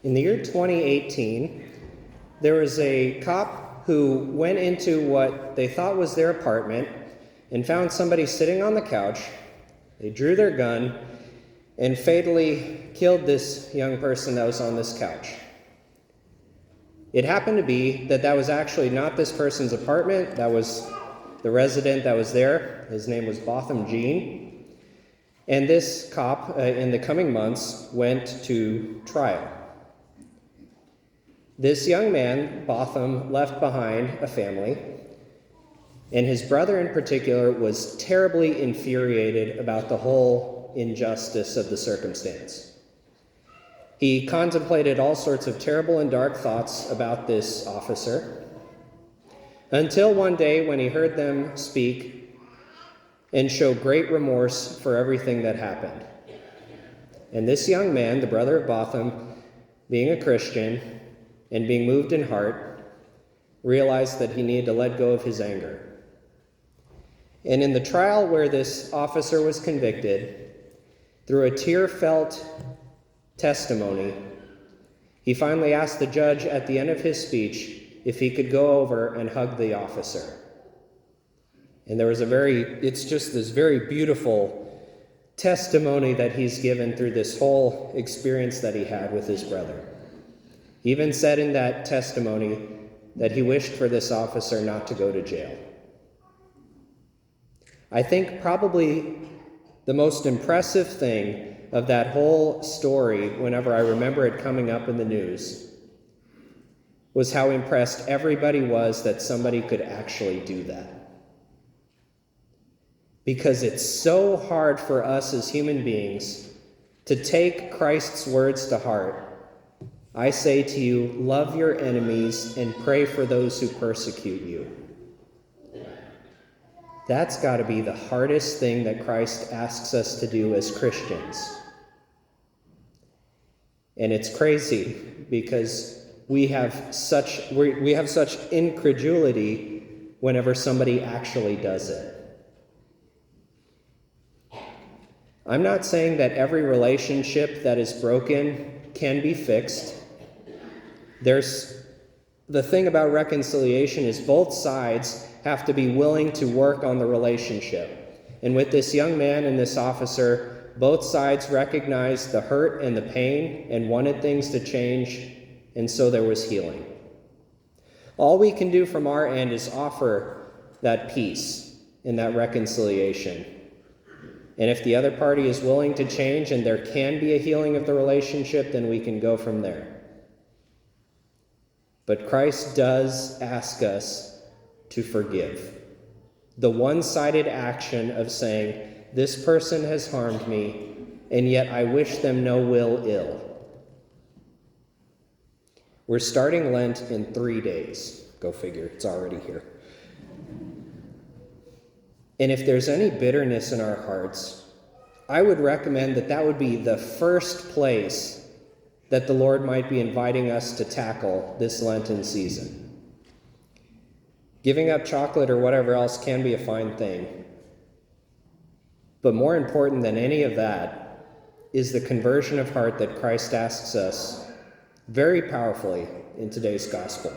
In the year 2018, there was a cop who went into what they thought was their apartment and found somebody sitting on the couch. They drew their gun and fatally killed this young person that was on this couch. It happened to be that was actually not this person's apartment. That was the resident that was there. His name was Botham Jean. And this cop, in the coming months, went to trial. This young man, Botham, left behind a family, and his brother in particular was terribly infuriated about the whole injustice of the circumstance. He contemplated all sorts of terrible and dark thoughts about this officer, until one day when he heard them speak and show great remorse for everything that happened. And this young man, the brother of Botham, being a Christian and being moved in heart, realized that he needed to let go of his anger. And in the trial where this officer was convicted, through a tear-felt testimony, he finally asked the judge at the end of his speech if he could go over and hug the officer. And it's just this very beautiful testimony that he's given through this whole experience that he had with his brother. He even said in that testimony that he wished for this officer not to go to jail. I think probably the most impressive thing of that whole story, whenever I remember it coming up in the news, was how impressed everybody was that somebody could actually do that. Because it's so hard for us as human beings to take Christ's words to heart. I say to you, love your enemies and pray for those who persecute you. That's got to be the hardest thing that Christ asks us to do as Christians. And it's crazy because we have such incredulity whenever somebody actually does it. I'm not saying that every relationship that is broken can be fixed. The thing about reconciliation is both sides have to be willing to work on the relationship. And with this young man and this officer, both sides recognized the hurt and the pain and wanted things to change, and so there was healing. All we can do from our end is offer that peace and that reconciliation. And if the other party is willing to change and there can be a healing of the relationship, then we can go from there. But Christ does ask us to forgive. The one-sided action of saying, this person has harmed me, and yet I wish them no ill. We're starting Lent in 3 days. Go figure, it's already here. And if there's any bitterness in our hearts, I would recommend that would be the first place that the Lord might be inviting us to tackle this Lenten season. Giving up chocolate or whatever else can be a fine thing. But more important than any of that is the conversion of heart that Christ asks us very powerfully in today's gospel.